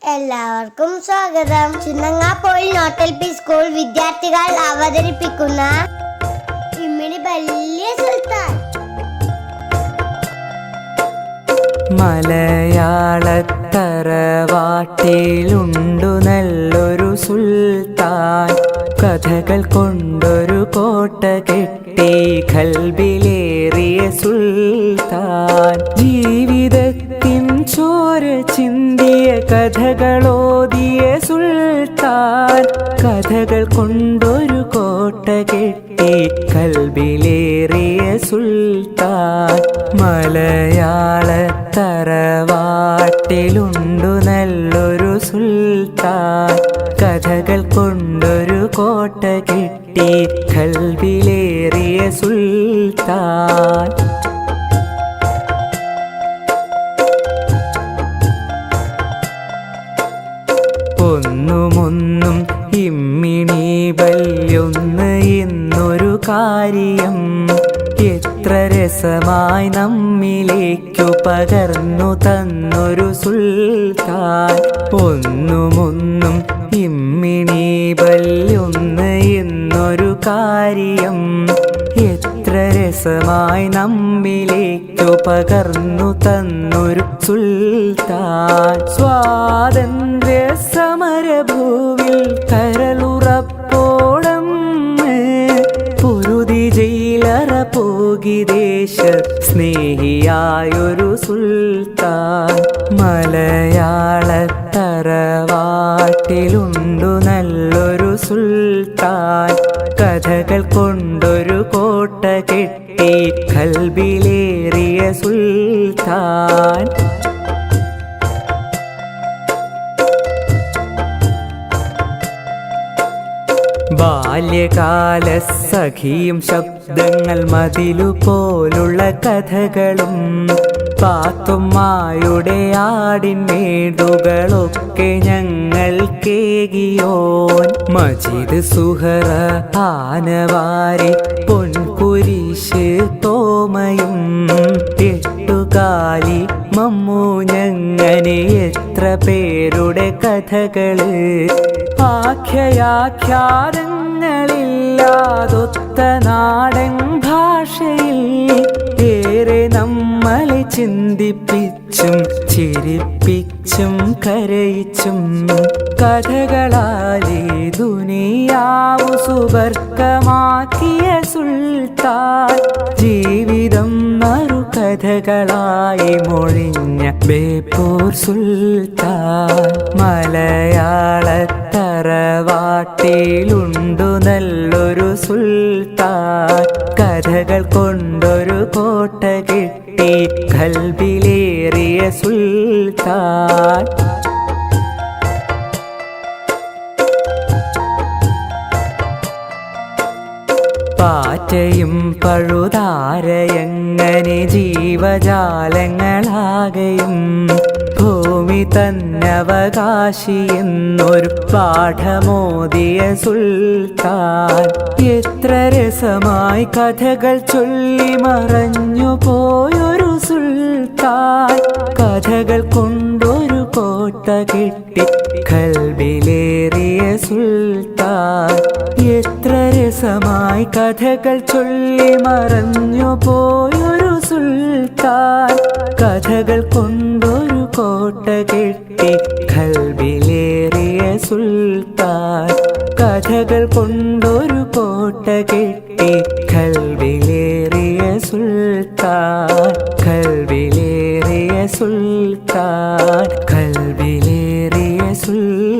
എല്ലാവർക്കും സ്വാഗതം. ചിന്നങ്ങാപ്പോയിൽ not LP school വിദ്യാർത്ഥികൾ അവതരിപ്പിക്കുന്ന ഇമ്മിണി വലിയ സുൽത്താൻ. മലയാളത്തറവാട്ടിലുണ്ടു നല്ലൊരു സുൽത്താൻ, കഥകൾ കൊണ്ടൊരു കോട്ട കെട്ടി ഖൽബിലേറിയ സുൽത്താൻ. ജീവിതത്തിൻ ചോര ചിന്തിയ കഥകളോതിയ സുൽത്താൻ, കഥകൾ കൊണ്ടൊരു കോട്ട കെട്ടി ഖൽബിലേറിയ സുൽത്താൻ. മലയാളത്തറവാട്ടിലുണ്ടു നല്ലൊരു സുൽത്താൻ, കഥകൾ കൊണ്ടൊരു കോട്ട കെട്ടി ഖൽബിലേറിയ സുൽത്താൻ. ഒന്നുമൊന്നും ഇമ്മിണി വല്യൊന്ന് എന്നൊരു കാര്യം എത്ര രസമായി നമ്മിലേക്കു പകർന്നു തന്നൊരു സുൽത്താൻ. ഒന്നുമൊന്നും ഇമ്മിണി വല്യൊന്ന് എന്നൊരു കാര്യം എത്ര രസമായി നമ്മിലേക്കു പകർന്നു തന്നൊരു സുൽത്താൻ. സ്വാതന്ത്ര്യ സമരഭൂവിൽ കരളുറപ്പോളം പൊരുതി ജയിലറ പോകി ദേശ സ്നേഹിയായൊരു സുൽത്താൻ. മലയാളത്തറവാട്ടിലുണ്ടു നല്ലൊരു സുൽത്താൻ, കഥകൾ കൊണ്ടൊരു കോട്ട കെട്ടി ഖൽബിലേറിയ സുൽത്താൻ. ബാല്യകാല സഖിയും ശബ്ദങ്ങൾ മതിലുപോലുള്ള കഥകളും പാത്തുമ്മായുടെ ആടിൻമേടുകളൊക്കെ ഞങ്ങൾ കേകിയോൻ. മജീദ് സുഹറ ആനവാരി പൊൻകുരിശ് തോമയും എട്ടുകാലി മമ്മു ഞങ്ങനെ എത്ര പേരുടെ കഥകള്. ആഖ്യാഖ്യാതങ്ങളില്ലാതൊത്ത നാടൻ ഭാഷയിൽ ഏറെ നമ്മളെ ചിന്തിപ്പിച്ചും ചിരിപ്പിച്ചും കരയിച്ചും കഥകളാലേ ദുനിയാവു സുവർഗമാക്കിയ സുൽത്താൻ. ജീവിതം മറുകഥകളായി മൊഴിഞ്ഞ ബേപ്പൂർ സുൽത്താൻ. മലയാളത്തറവാട്ടിലുണ്ടു നല്ലൊരു സുൽത്താൻ, കഥകൾ കൊണ്ടൊരു കോട്ട കെട്ടി ഖൽബിലേറിയ സുൽത്താൻ. പാറ്റയും പഴുതാരയങ്ങനെ ജീവജാലങ്ങളാകെയും ഭൂമി തന്നവകാശി എന്നൊരു പാഠമോദിയ സുൽത്താൻ. എത്ര രസമായി കഥകൾ ചൊല്ലി മറഞ്ഞു പോയൊരു സുൽത്താൻ, കഥകൾ കൊണ്ടൊരു കോട്ട കെട്ടി ഖൽബിലേറിയ സുൽത്താൻ. എത്ര രസമായി കഥകൾ ചൊല്ലി മറഞ്ഞു പോയൊരു സുൽത്താൻ, കഥകൾ കൊണ്ടൊരു കോട്ട കെട്ടി ഖൽബിലേറിയ സുൽത്താൻ. കഥകൾ കൊണ്ടൊരു കോട്ട കെട്ടി ഖൽബിലേറിയ സുൽത്താൻ. ഖൽബിലേറിയ സുൽത്താൻ. ഖൽബിലേറിയ സുൽത്താൻ.